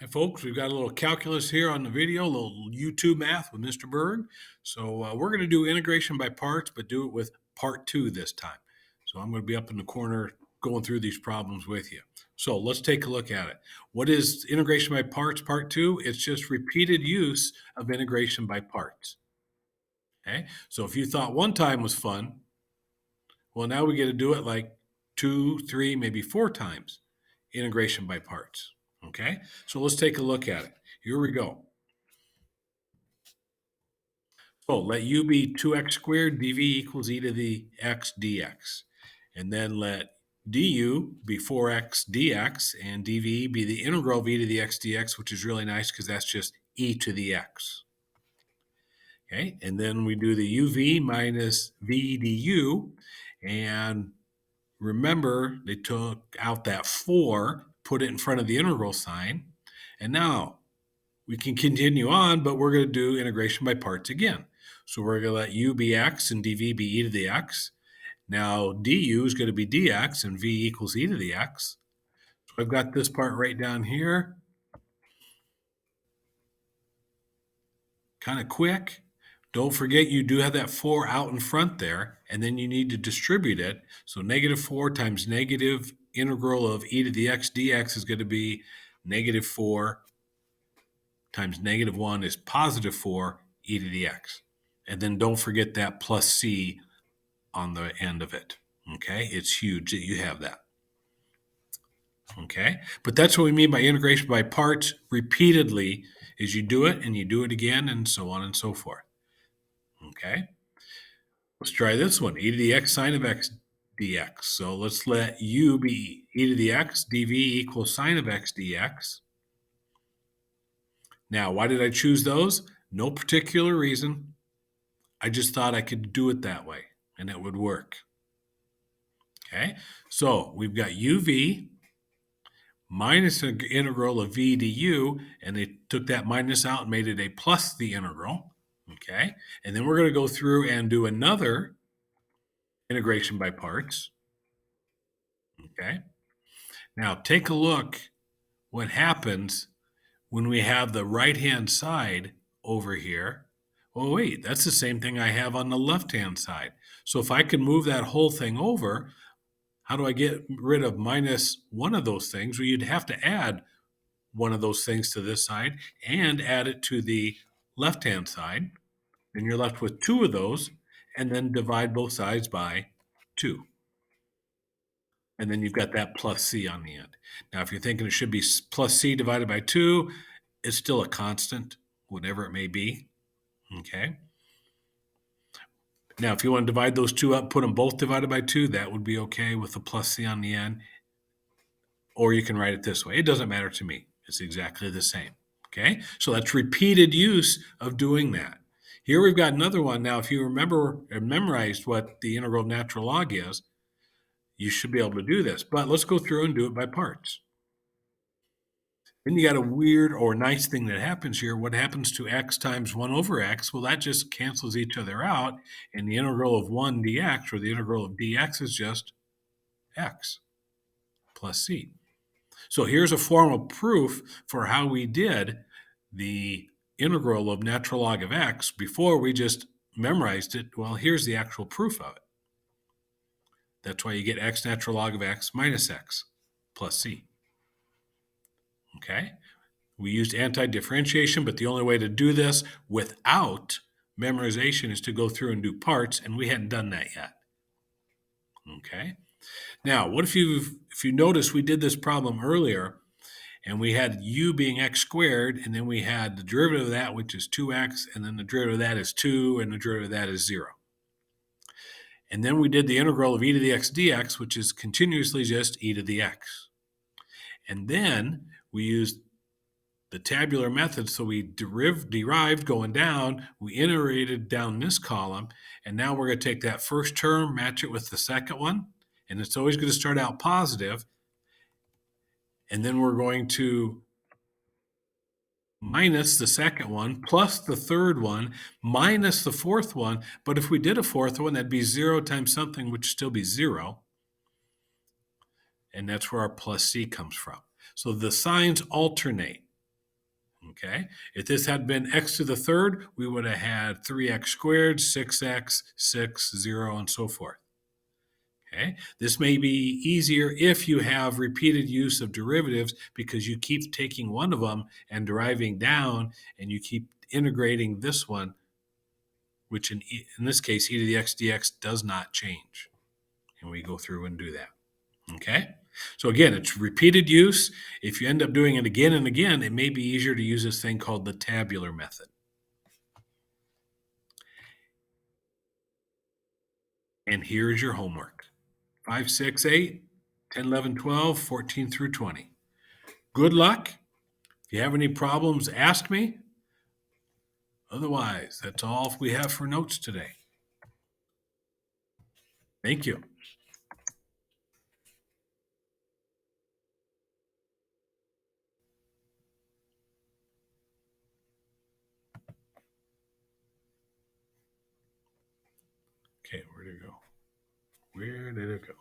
Hi, folks. We've got a little calculus here on the video, a little YouTube math with Mr. Berg. So we're going to do integration by parts, but do it with part two this time. So I'm going to be up in the corner going through these problems with you. So let's take a look at it. What is integration by parts, part two? It's just repeated use of integration by parts. Okay. So if you thought one time was fun, well, now we get to do it like 2, 3, maybe 4 times. Integration by parts. Okay, so let's take a look at it. Here we go. So let u be 2x squared dv equals e to the x dx. And then let du be 4x dx and dv be the integral of e to the x dx, which is really nice because that's just e to the x. Okay, and then we do the uv minus v du. And remember, they took out that 4, put it in front of the integral sign. And now we can continue on, but we're going to do integration by parts again. So we're going to let u be x and dv be e to the x. Now du is going to be dx and v equals e to the x. So I've got this part right down here. Kind of quick. Don't forget you do have that 4 out in front there, and then you need to distribute it. So negative 4 times negative integral of e to the x dx is going to be negative 4 times negative 1 is positive 4 e to the x. And then don't forget that plus c on the end of it. Okay, it's huge that you have that. Okay, but that's what we mean by integration by parts repeatedly, is you do it and you do it again and so on and so forth. Okay, let's try this one, e to the x sine of x dx. So let's let u be e to the x, dv equals sine of x dx. Now, why did I choose those? No particular reason. I just thought I could do it that way and it would work. Okay, so we've got uv minus an integral of v du, and they took that minus out and made it a plus the integral. Okay, and then we're going to go through and do another integration by parts. Okay, now take a look what happens when we have the right-hand side over here. Oh, wait, that's the same thing I have on the left-hand side. So if I can move that whole thing over, how do I get rid of minus one of those things? Well, you'd have to add one of those things to this side and add it to the left-hand side. Then you're left with 2 of those, and then divide both sides by 2. And then you've got that plus c on the end. Now, if you're thinking it should be plus c divided by 2, it's still a constant, whatever it may be. Okay. Now, if you want to divide those 2 up, put them both divided by 2, that would be okay with the plus c on the end. Or you can write it this way. It doesn't matter to me. It's exactly the same. Okay, so that's repeated use of doing that. Here we've got another one. Now, if you remember and memorized what the integral of natural log is, you should be able to do this. But let's go through and do it by parts. Then you got a weird or nice thing that happens here. What happens to x times 1 over x? Well, that just cancels each other out. And the integral of 1 dx, or the integral of dx, is just x plus c. So here's a form of proof for how we did the integral of natural log of x before we just memorized it. Well, here's the actual proof of it. That's why you get x natural log of x minus x plus c. Okay? We used anti-differentiation, but the only way to do this without memorization is to go through and do parts, and we hadn't done that yet. Okay? Now, what if you notice we did this problem earlier, and we had u being x squared, and then we had the derivative of that, which is 2x, and then the derivative of that is 2, and the derivative of that is 0. And then we did the integral of e to the x dx, which is continuously just e to the x. And then we used the tabular method, so we derived going down, we iterated down this column, and now we're going to take that first term, match it with the second one, and it's always going to start out positive, and then we're going to minus the second one, plus the third one, minus the fourth one. But if we did a fourth one, that'd be 0 times something, which would still be 0. And that's where our plus c comes from. So the signs alternate. Okay. If this had been x to the third, we would have had 3x squared, 6x, 6, 0, and so forth. Okay. This may be easier if you have repeated use of derivatives because you keep taking one of them and deriving down, and you keep integrating this one, which in this case, e to the x dx does not change. And we go through and do that. Okay. So again, it's repeated use. If you end up doing it again and again, it may be easier to use this thing called the tabular method. And here's your homework. 5, 6, 8, 10, 11, 12, 14 through 20. Good luck. If you have any problems, ask me. Otherwise, that's all we have for notes today. Thank you. Okay, where did it go? Where did it go?